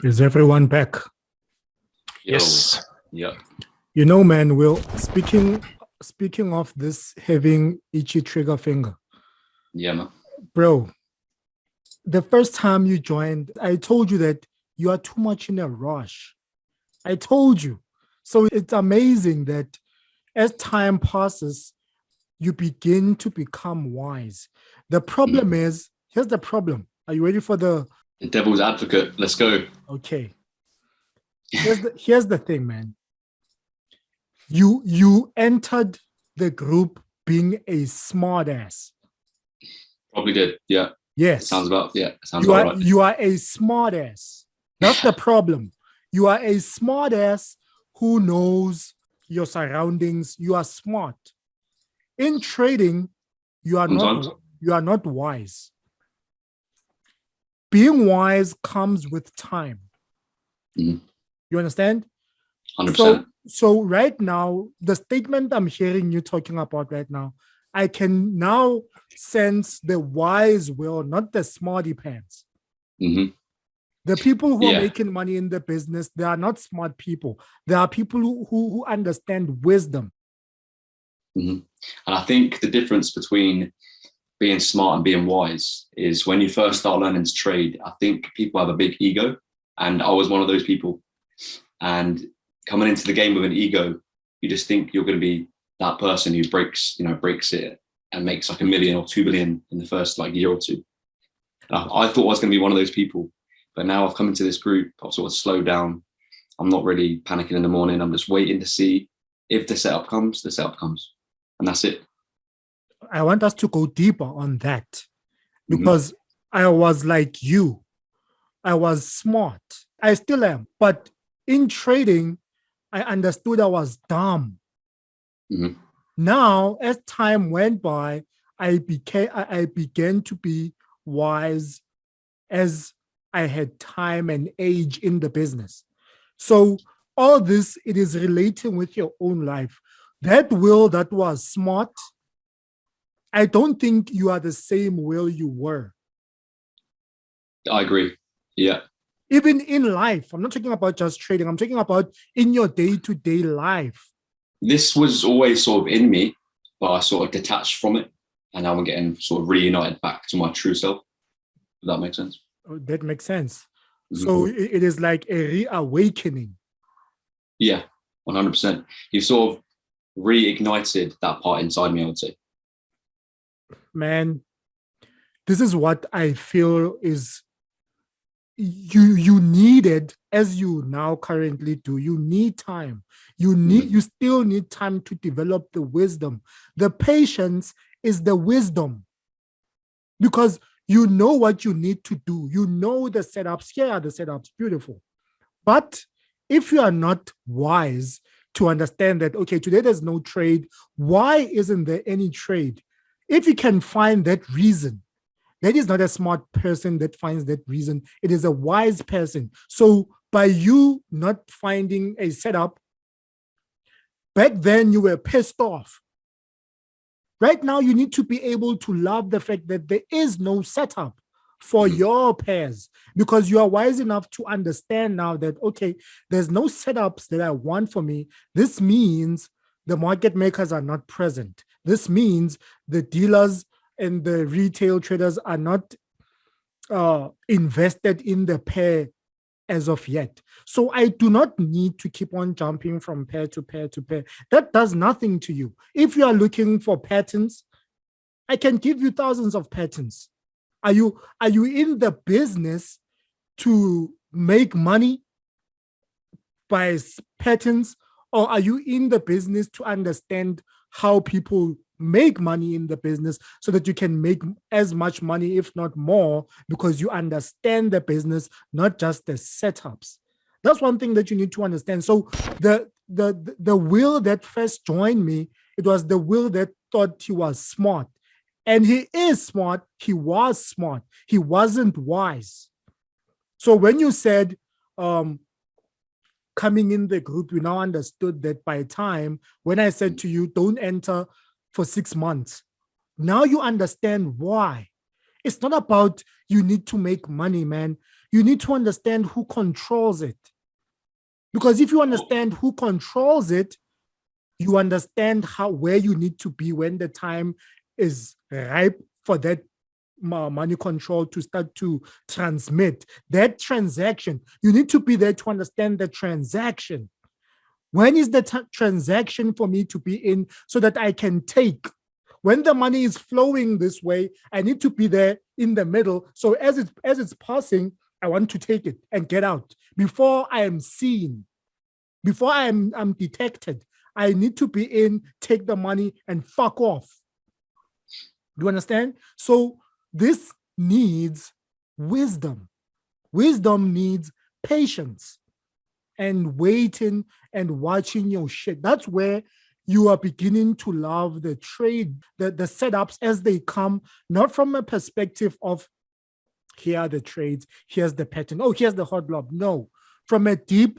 Is everyone back? Yes. Yeah. You know, man, Will, speaking of this having itchy trigger finger, Yeah, man. bro, the first time you joined, I told you that you are too much in a rush. I told you. So it's amazing that as time passes, you begin to become wise. The problem is, here's the problem. Are you ready for the devil's advocate? Let's go. okay? Here's the thing, man. You entered the group being a smart ass. Probably did. Yeah. Yes. Sounds about right. You are a smart ass. That's the problem. You are a smart ass who knows your surroundings. You are smart. In trading, you are not wise. Being wise comes with time. You understand? 100%. So right now, the statement I'm hearing you talking about right now, I can now sense the wise Will, not the smarty pants. The people who are making money in the business, they are not smart people. They are people who understand wisdom. And I think the difference between being smart and being wise is when you first start learning to trade, I think people have a big ego. And I was one of those people. And coming into the game with an ego, you just think you're going to be that person who breaks it and makes like $1 million or $2 million in the first year or two. I thought I was going to be one of those people, but now I've come into this group. I've sort of slowed down. I'm not really panicking in the morning. I'm just waiting to see if the setup comes, and that's it. I want us to go deeper on that because I was like you. I was smart. I still am, but in trading, I understood I was dumb. Now, as time went by, I began to be wise as I had time and age in the business. So all this, it is relating with your own life. That Will that was smart, I don't think you are the same Will you were. I agree. Yeah. Even in life, I'm not talking about just trading. I'm talking about in your day-to-day life. This was always sort of in me, but I sort of detached from it. And now I'm getting sort of reunited back to my true self. Does that make sense? Oh, that makes sense. So it is like a reawakening. Yeah, 100%. You sort of reignited that part inside me, I would say. Man, this is what I feel is you needed, as you now currently do. You need time. You still need time to develop the wisdom. The patience is the wisdom, because you know what you need to do. You know the setups. Here are the setups. Beautiful. But if you are not wise to understand that, okay, today there's no trade, why isn't there any trade? If you can find that reason, that is not a smart person that finds that reason. It is a wise person. So by you not finding a setup, back then you were pissed off. Right now, you need to be able to love the fact that there is no setup for your pairs, because you are wise enough to understand now that, okay, there's no setups that I want for me. This means the market makers are not present. This means the dealers and the retail traders are not invested in the pair as of yet. So I do not need to keep on jumping from pair to pair to pair. That does nothing to you. If you are looking for patterns, I can give you thousands of patterns. Are you in the business to make money by patterns, or are you in the business to understand how people make money in the business so that you can make as much money, if not more, because you understand the business, not just the setups? That's one thing that you need to understand. So the Will that first joined me, it was the Will that thought he was smart. And he is smart. He was smart. He wasn't wise. So when you said coming in the group, you now understood that by time when I said to you, don't enter for 6 months, now you understand why. It's not about you need to make money, man. You need to understand who controls it. Because if you understand who controls it, you understand where you need to be when the time is ripe for that money control to start to transmit that transaction. You need to be there to understand the transaction. When is the transaction for me to be in so that I can take? When the money is flowing this way, I need to be there in the middle. So as it's passing, I want to take it and get out before I am seen, before I'm detected. I need to be in, take the money, and fuck off. Do you understand? So this needs wisdom. Wisdom needs patience and waiting and watching your shit. That's where you are beginning to love the trade, the setups as they come, not from a perspective of here are the trades, here's the pattern, oh, here's the hot blob. No, from a deep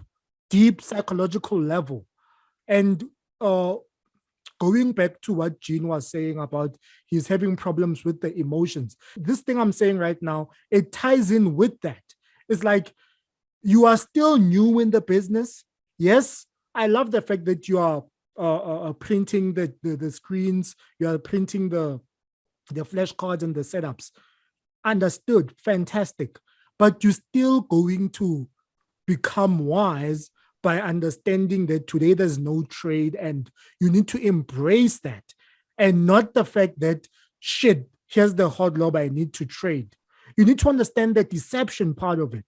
psychological level. And going back to what Gene was saying about he's having problems with the emotions, this thing I'm saying right now, it ties in with that. It's like you are still new in the business. Yes, I love the fact that you are printing the screens, you are printing the flashcards and the setups. Understood, fantastic. But you're still going to become wise by understanding that today there's no trade and you need to embrace that and not the fact that shit, here's the hot lob I need to trade. You need to understand the deception part of it.